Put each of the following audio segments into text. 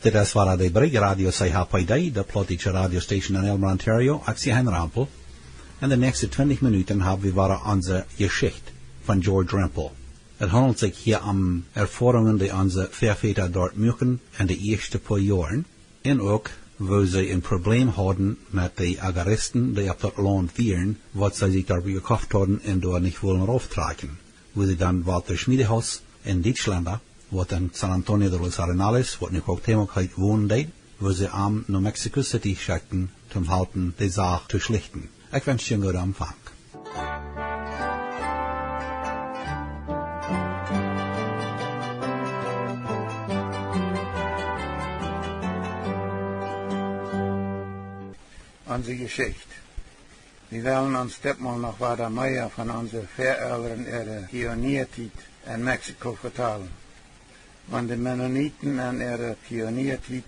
Dit was de Brigge Radio CHPD, de plotische radiostation in Elmer, Ontario. Ik zie Hein Rampel. En de nächste 20 Minuten hebben we Onse Jeschicht van George Rempel. Het handelt zich hier om ervaringen die onze voorväter dort maken en de eerste paar jaren. En ook wo ze een probleem hadden met de agaristen die op dat land vieren, wat ze zich daarbij gekauft hadden en door niet willen auftrekken. Wo ze dan Walter Schmiedehaus in Duitsland, wat in San Antonio de los Arenales, wat nu ook themelijk wonen deed, wo ze aan New Mexico City schickten, zum halten de zaak te schlichten. Ik wens je een goede aanvang. Onse Jeschicht. Wir wollen uns ditmal noch weiter mehr von unseren Voreltern ihrer Pioniertiet in Mexiko vertellen. Wenn die Mennoniten an ihrer Pioniertiet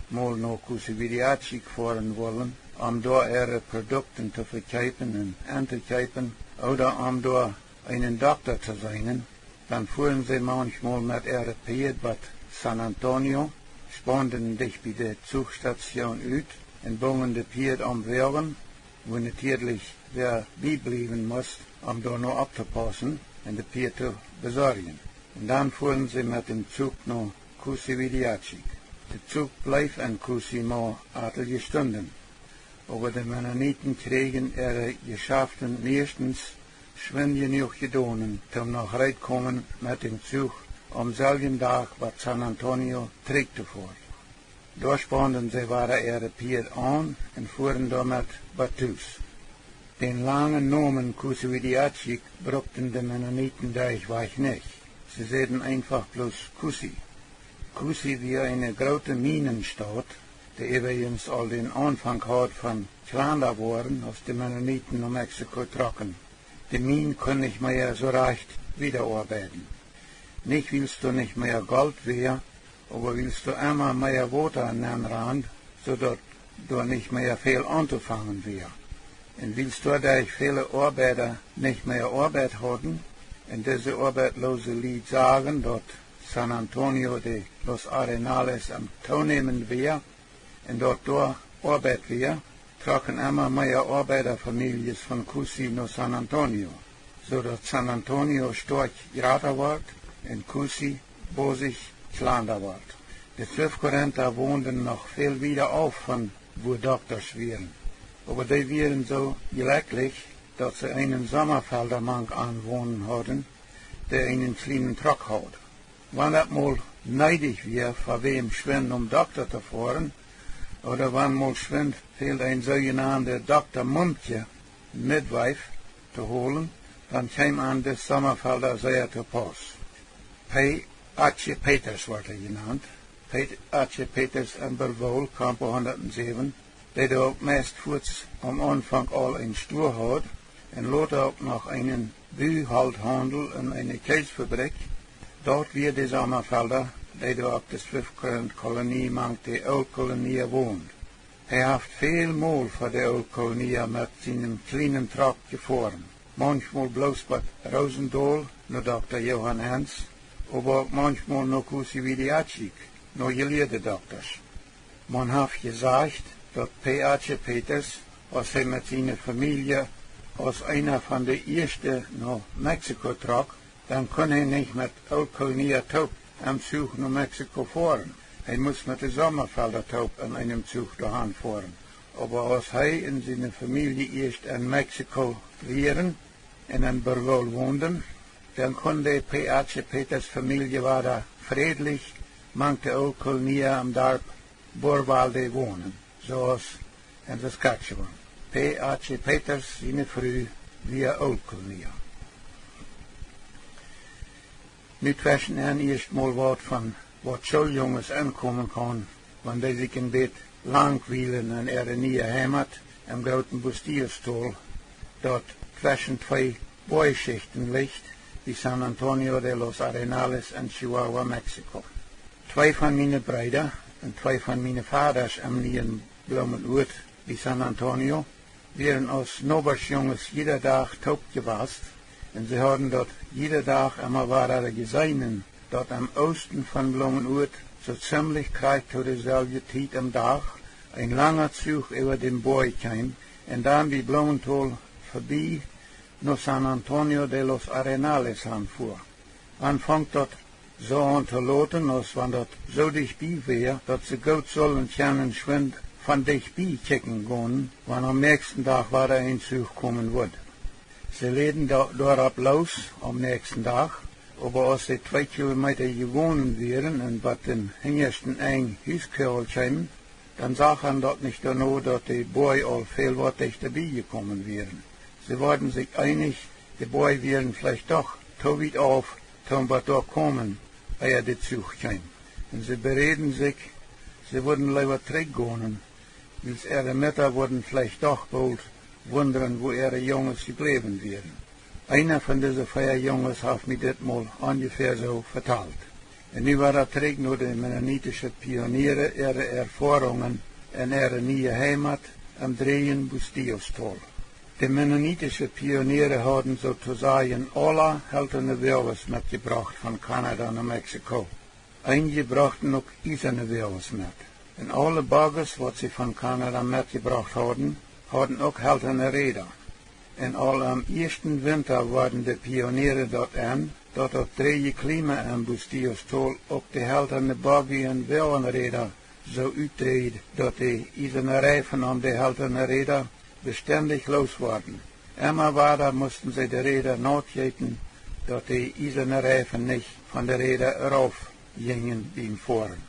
mal noch Kusiviriachi fahren wollen, da ihre Produkte zu verkaufen und anzukaufen, oder da einen Doktor zu sein, dann fuhren sie manchmal mit ihrer Piet bei San Antonio, spanden dich bei der Zugstation uit, en bongen de Piet omweren, wo natuurlijk wer bijblijven moest om daar nog op te passen en de Piet te bezorgen. En dan fuhren sie met dem Zug naar Kusiviriachi. De Zug bleef in Kusi maar aardige Stunden. Aber de Mennoniten kregen ihre Geschäften meistens schwind genug gedonen, um noch reinkommen mit dem Zug selben Tag bei San Antonio zurückzufahren. Da spanden sie weiter ihre Piet an und fuhren damit Batus. Den langen Namen Kusiviriachi brauchten die Mennoniten durchweg nicht. Sie sagten einfach bloß Kusi. Kusi wie eine große Minenstadt, die übrigens all den Anfang hat von Klanderwaren, als die Mennoniten nach Mexiko trocken. Die Minen können nicht mehr so recht wiederarbeiten. Nicht willst du nicht mehr Gold wehr, aber willst du immer mehr Wasser an den Rand, sodass du nicht mehr viel anzufangen wäre. Und willst du, dass viele Arbeiter nicht mehr Arbeit hatten, und diese arbeitslose Lied sagen, dass San Antonio de los Arenales am Tonehmen wäre, und dort Arbeit wäre, trocken immer mehr Arbeiterfamilien von Kusi nach San Antonio, sodass San Antonio stark grader wird und Kusi bosig kleiner wird. Die 12 Korinther wohnten noch viel wieder auf von wo Doktors wären, aber die wären so glücklich, dass sie einen Sommerfeldermann anwohnen hatten, der einen kleinen Truck hat. Wenn das mal neidig wäre, für wem schwind Doktor zu fahren, oder wenn mal schwind fehlt ein sogenannter Dr. Mumtje, Midwife, zu holen, dann käme an des Sommerfelder sehr zu Pass. P. Atje Peters wordt genannt. Atje Peters in Berwol, kamp 107, der da ook meest voets am Anfang al een Stuhl hat, en later ook noch einen Bühalthandel in eine Käsefabrik. Dort wird die Sommerfelder, der da auf der Swift-Kolonie mangt die Old-Kolonie wohnt. Hat viel Mal für die Old-Kolonie mit seinem kleinen Truck gefahren. Manchmal bloß bei Rosendahl, nur Dr. Johann Hans, aber auch manchmal noch Kusiviriachi, noch gelehrte Doktors. Man hat gesagt, dass P.H. Peters, als er mit seiner Familie als einer von den ersten nach Mexiko trug, dann kann er nicht mit Old-Kolonie Taub am Zug nach Mexiko fahren. Er muss mit der Sommerfelder Taub an einem Zug dahin fahren. Aber als er und seine Familie erst in Mexiko wären und in Berwol wohnten, dann konnte P.H. Peters Familie weiter friedlich manche Old-Kolonie am Dorf Borwalde wohnen, zoals in Saskatchewan. P.H. Peters, seine Frau, via Old-Kolonie. Nu twassen er eerst mal wat van wat Schuljungens aankomen kan, want die zich een beetje langwielen in ihre nieuwe heimat, am großen Bastierstuhl, dort twassen twee Boyschichten ligt, die San Antonio de los Arenales in Chihuahua, Mexiko. Twee van mijn brüder en twee van mijn vaders am nieuwen Blumenurt bij San Antonio, werden als Nobersjungens jeder Tag taub gewast, und sie haben dort jeder Tag immer weitere Geseinen, dort am Osten von Blumenurt so ziemlich kreigt zu derselben Zeit am Tag ein langer Zug über den Boy kam und dann wie Blumenthal vorbei nach San Antonio de los Arenales anfuhr. Anfangt dort so an zu loten, als wenn dort so dichtbei wäre, dass sie gut sollen können schwind von dichtbei checken gehen, wann am nächsten Tag wieder ein Zug kommen wird. Sie leden dort los am nächsten Tag, aber als sie 2 Kilometer gewonnen wären und bei den hintersten ein Hüskörl kämen, dann sagen dort nicht nur, dass die Boy all viel weit dabei gekommen wären. Sie waren sich einig, die Boy wären vielleicht doch zu weit auf, zum wir dort kommen, ehe der Zug kam. Und sie bereden sich, sie würden lieber zurückgehen, weil ihre Mütter würden vielleicht doch bald wundern, wo ihre Jungs geblieben wären. Einer von diesen 4 Jungs hat mir das mal ungefähr so vertalt. Und nu war er zurück nur die mennonitischen Pioniere, ihre Erfahrungen in ihre neue Heimat am Drehen Bustiostal. Die mennonitischen Pioniere hatten sozusagen alle haltende Wirres mitgebracht von Kanada nach Mexiko. Einige brachten auch eiserne Wirres mit. Und alle Baggers, was sie von Kanada mitgebracht hatten auch haltende Räder. Und all am ersten Winter waren die Pioniere dort an, dat het 3 Klima en Bustiostal ook de haltende Baggy en Wellenräder so uitreed, dat de eiserne Reifen an de haltende Räder beständig los waren. Immer weiter mussten sie die Räder notjeten, dat de eiserne Reifen nicht von der Räder rauf gingen beim Fahren.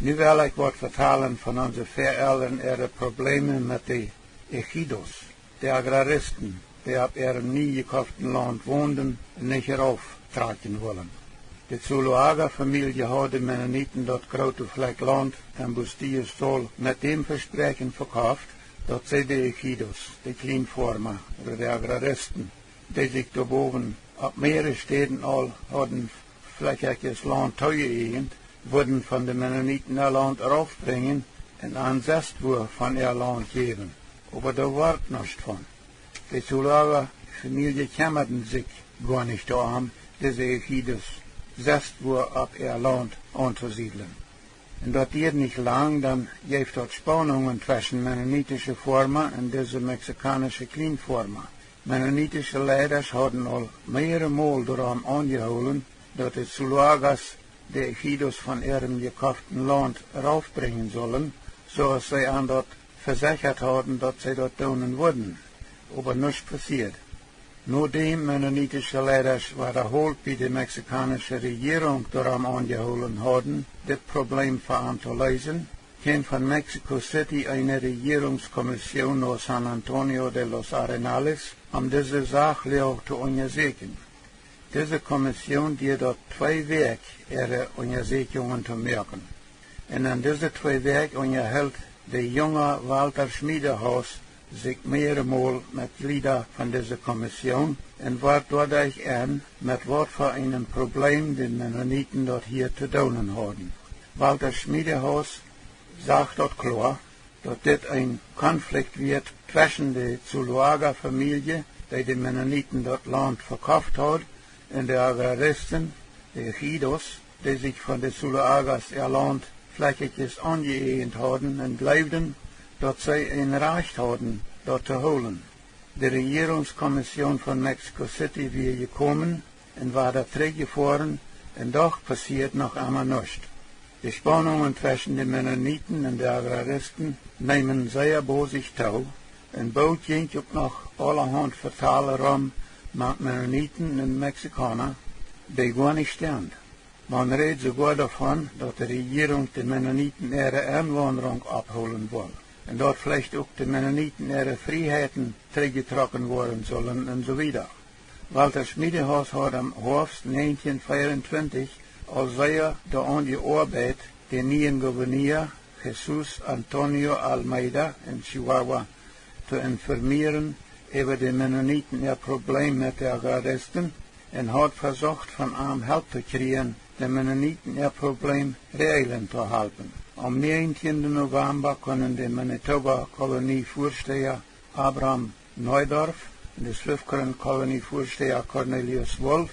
Nu wil ik wat vertellen van onze verouderen ihre Probleme met de Ejidos, de Agraristen, die op ihrem nie gekauften Land woonden en nicht herauftragen wollen. De Zuluaga-Familie had de Mennoniten dat grote Fleck Land en Bustiostal met dem Versprechen verkauft, dat zij de Ejidos, de Kleinformer oder de Agraristen, die sich daarboven op mehrere Städten al hadden flächiges Land toegeëigend, wurden von den Mennoniten ihr Land raufbringen und an Zestwur von ihr Land geben. Aber da war nichts von. Die Zuluaga-Familie kümmerten sich gar nicht darum, diese Ejidos Zestwur ab ihr Land anzusiedeln. Und das geht nicht lang, dann gibt es Spannungen zwischen mennonitische Former und diese mexikanische Kleinformer. Mennonitische Leiders hatten al mehrere Mal daran angeholen, dass die Zuluagas die Ejidos von ihrem gekauften Land raufbringen sollen, so als sie an dort versichert hatten, dass sie dort tun würden. Aber nichts passiert. Nur dem mennonitische Leiders wiederholt bei der mexikanischen Regierung daran angeholen hatten, das Problem zu lösen, kam von Mexico City eine Regierungskommission nach San Antonio de los Arenales, diese Sache zu untersuchen. Diese Kommission die dort 2 Werk ihre Untersuchungen zu machen. Und an diese 2 Werk unterhält der junge Walter Schmiedehaus sich mehrere Mal mit Gliedern von dieser Kommission und war dadurch an, mit was für einem Problem den Mennoniten dort hier zu tun haben. Walter Schmiedehaus sagt dort klar, dass das ein Konflikt wird zwischen der Zuluaga-Familie, die den Mennoniten dort Land verkauft hat, und der Agraristen, die Ejidos, die sich von den Zuluagas ihr Land flächiges angeeignet haben und glaubten, dass sie ein Recht hatten, dort zu holen. Die Regierungskommission von Mexico City war gekommen und war da zurückgefahren, und doch passiert noch einmal nichts. Die Spannungen zwischen den Mennoniten und den Agraristen nehmen sehr bosig zu, und bald ging auch noch allerhand Verteiler rum, mit Mennoniten und Mexikaner, die gar nicht stimmt. Man redet sogar davon, dass die Regierung den Mennoniten ihre Einwanderung abholen will. Und dort vielleicht auch die Mennoniten ihre Freiheiten zurückgetragen worden sollen und so weiter. Walter Schmiedehaus hat am Herbst 1924 als sei der angearbeitet, den neuen Gouverneur Jesus Antonio Almeida in Chihuahua zu informieren über die Mennoniten ihr Problem mit der Agraristen und hat versucht, von ihm Hilfe zu kriegen, die Mennoniten ihr Problem regeln zu halten. Am 19. November können die Manitoba-Kolonievorsteher Abraham Neudorf, de Schriftkolonievorsteher Cornelius Wolf,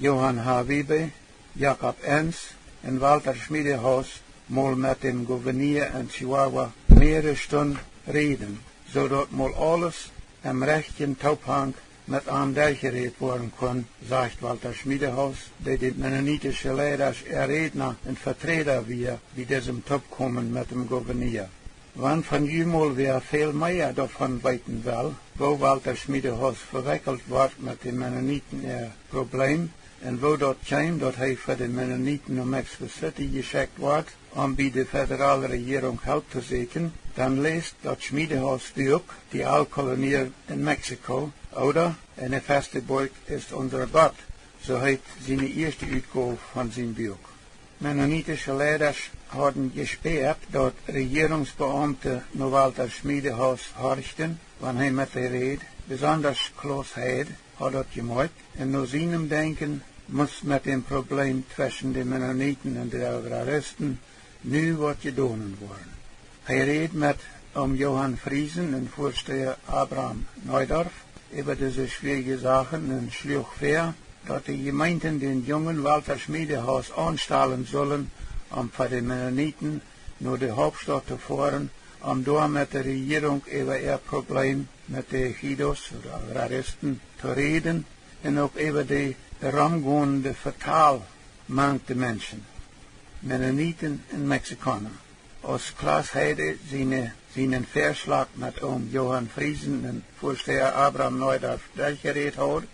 Johann H. Wiebe, Jakob Enns en Walter Schmiedehaus mal mit dem Gouverneur in Chihuahua mehrere Stunden reden, zodat mal alles im rechten Tauphang mit einem durchgeredet worden kann, sagt Walter Schmiedehaus, der die mennonitische Leiders Redner und Vertreter wie diesem Top kommen mit dem Gouverneur. Wann von jemals wer viel mehr davon weiten will, wo Walter Schmiedehaus verwickelt wird mit den Mennoniten ihr Problem, und wo dort käme, dass er für die Mennoniten in Mexico City geschickt wird, um bei der föderalen Regierung Hilfe zu suchen, dann lest das Schmiedehaus Buch, die Altkolonie in Mexiko, oder eine feste Burg ist unser Gott, so heißt seine erste Utgabe von seinem Buch. Mennonitische Leiter haben gesperrt, dass Regierungsbeamte nur Walter Schmiedehaus horchten, wenn er mit der Rede besonders Kloßheit hat das gemacht, und nach seinem Denken muss mit dem Problem zwischen den Mennoniten und den Agraristen nu was getan worden. Er redet mit Johann Friesen und Vorsteher Abraham Neudorf über diese schwierigen Sachen und schlug vor, dass die Gemeinden den jungen Walter Schmiedehaus anstellen sollen, für die Mennoniten nur die Hauptstadt zu fahren, dort mit der Regierung über ihr Problem mit den Ejidos oder Agraristen zu reden und auch über die herumgehende Verteilung der Menschen, Mennoniten und Mexikaner. Als Klaas Heide seinen Vorschlag mit Johann Friesen und Vorsteher Abraham Neudorf durchgeredet hat,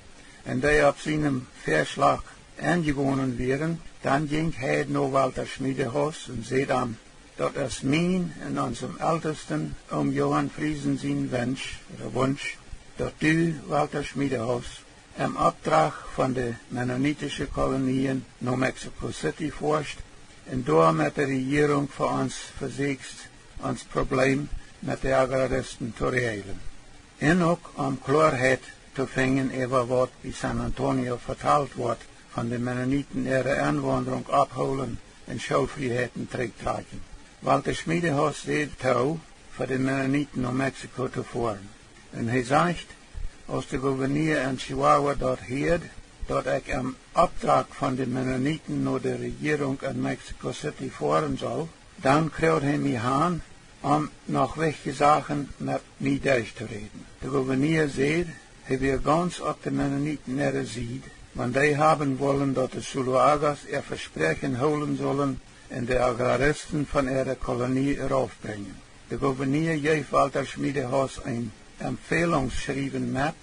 und der auf seinem Vorschlag angewonnen wären, dann ging Heide nach Walter Schmiedehaus und sieht an, dass es mein und unserem Ältesten Johann Friesen sein Wunsch, dass du, Walter Schmiedehaus, im Auftrag von den mennonitischen Kolonien nach Mexico City forscht und dort mit der Regierung für uns versuchst, uns Problem mit den Agraristen zu regeln. Und auch Klarheit zu finden, über was bei San Antonio verteilt wird, von den Mennoniten ihre Einwanderung abholen und Schulfreiheiten tragen. Walter Schmiedehaus sieht zu, für die Mennoniten nach Mexiko zu fahren. Und er sagt, als der Gouverneur in Chihuahua dort hört, dass ich im Auftrag von den Mennoniten nach der Regierung in Mexico City fahren soll, dann kriegt er mich an, noch welche Sachen mit mir durchzureden. Der Gouverneur sieht, er wird ganz auf die Mennoniten sieht, wenn die haben wollen, dass die Suluagas ihr Versprechen holen sollen und die Agraristen von ihrer Kolonie raufbringen. Der Gouverneur gibt Walter Schmiedehaus ein Empfehlungsschreiben mit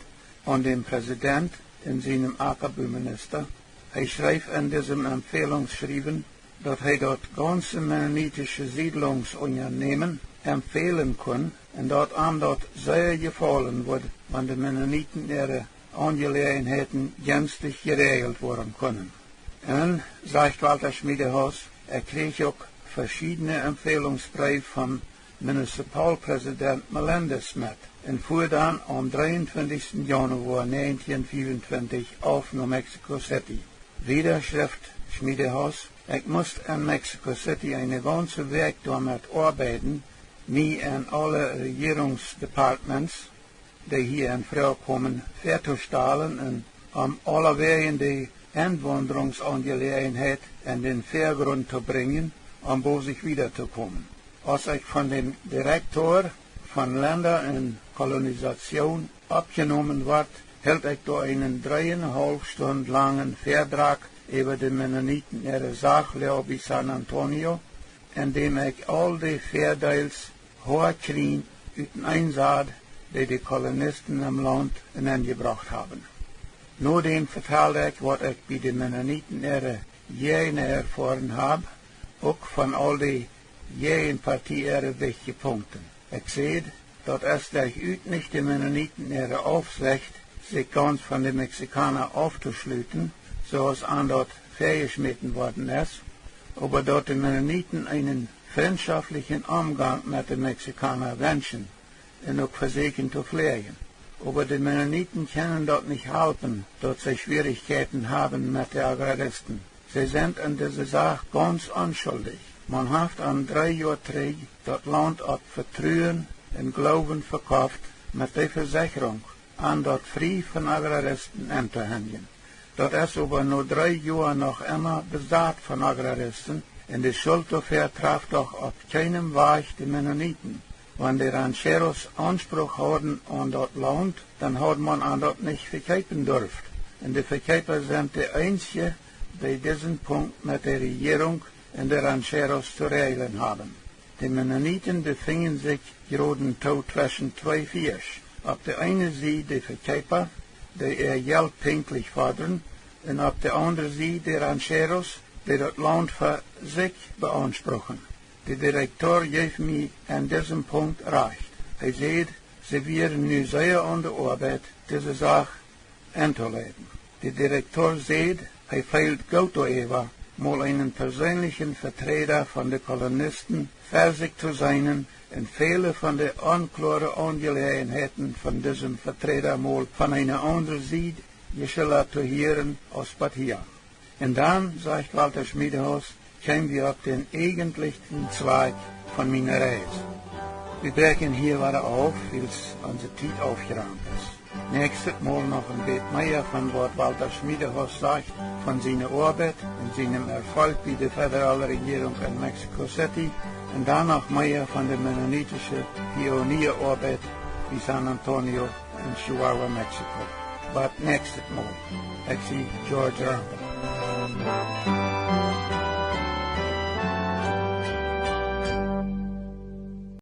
an den Präsident und seinem Ackerbauminister. Er schreibt in diesem Empfehlungsschreiben, dass er das ganze mennonitische Siedlungsunternehmen empfehlen kann und dass ihm das sehr gefallen wird, wenn die Mennoniten ihre Angelegenheiten gänzlich geregelt werden können. Und, sagt Walter Schmiedehaus, er kriegt auch verschiedene Empfehlungsbriefe vom Municipalpräsident Melendez mit und fuhr dann am 23. Januar 1924 auf nach Mexico City. Wieder schrift Schmiedehaus, ich muss in Mexico City eine ganze Weg damit arbeiten, mich in alle Regierungsdepartements, die hier in Frage kommen, vorzustellen und alle Wegen die Einwanderungsangelegenheit in den Vorgrund zu bringen, wo sich wiederzukommen. Als ich von dem Direktor von Länder und Kolonisation abgenommen wird, hält ich da einen 3,5 Stunden langen Vortrag über die Mennoniten ihre Sache bei San Antonio, in dem ich all die Vorteils hochkriege, über Einsatz, die Kolonisten im Land hineingebracht haben. Nur dem vertelle ich, was ich bei den Mennoniten ihre Jäger erfahren habe, auch von all die Jägerpartie ihre wichtigen Punkte. Ich sehe, dass es gleich nicht die Mennoniten ihre Aufsicht, sich ganz von den Mexikanern aufzuschließen, zoals aan dort vergeschmitten worden ist, aber dort die Mennoniten einen freundschaftlichen Umgang mit den Mexikanern wünschen und auch versuchen zu pflegen. Aber die Mennoniten können dort nicht helfen, dort sie Schwierigkeiten haben mit den Agraristen. Sie sind in dieser Sache ganz unschuldig. Man hat an 3 Jahren zurück das Land auf Vertrauen und Glauben verkauft mit der Versicherung, an dort frei von Agraristen anzuhängen. Dort ist aber nur 3 Jahre noch immer Besatz von Agraristen und die Schuld dafür traf doch auf keinem Weg die Mennoniten. Wenn die Rancheros Anspruch haben an das Land, dann hat man an dort nicht verkaufen dürfen. Und die Verkäufer sind die Einzigen, die diesen Punkt mit der Regierung und der Rancheros zu regeln haben. Die Mennoniten befinden sich gerade zwischen 2 Fisch. Auf der einen Seite die Verkäufer, die ihr Geld pünktlich fordern, und auf der anderen Seite die Rancheros, die das Land für sich beanspruchen. Der Direktor gibt mir an diesem Punkt recht. Er sagt, sie wären nu sehr an der Arbeit, diese Sache einzuleben. Der Direktor sagt, er fehlt gut darüber, mal einen persönlichen Vertreter von den Kolonisten für sich zu sein und viele von den unklaren Angelegenheiten von diesem Vertreter mal von einer anderen Seite geschildert zu hören als hier. Und dann, sagt Walter Schmiedehaus, kommen wir auf den eigentlichen Zweig von meiner Reise. Wir brechen hier weiter auf, weil es unsere Zeit aufgeräumt ist. Nächstes Mal noch ein bisschen mehr von was Walter Schmiedehaus sagt, von seiner Arbeit und seinem Erfolg bei der föderalen Regierung in Mexico City und dann noch mehr von der mennonitischen Pionierarbeit wie San Antonio in Chihuahua, Mexiko. But nächstes Mal, ich George Rumble.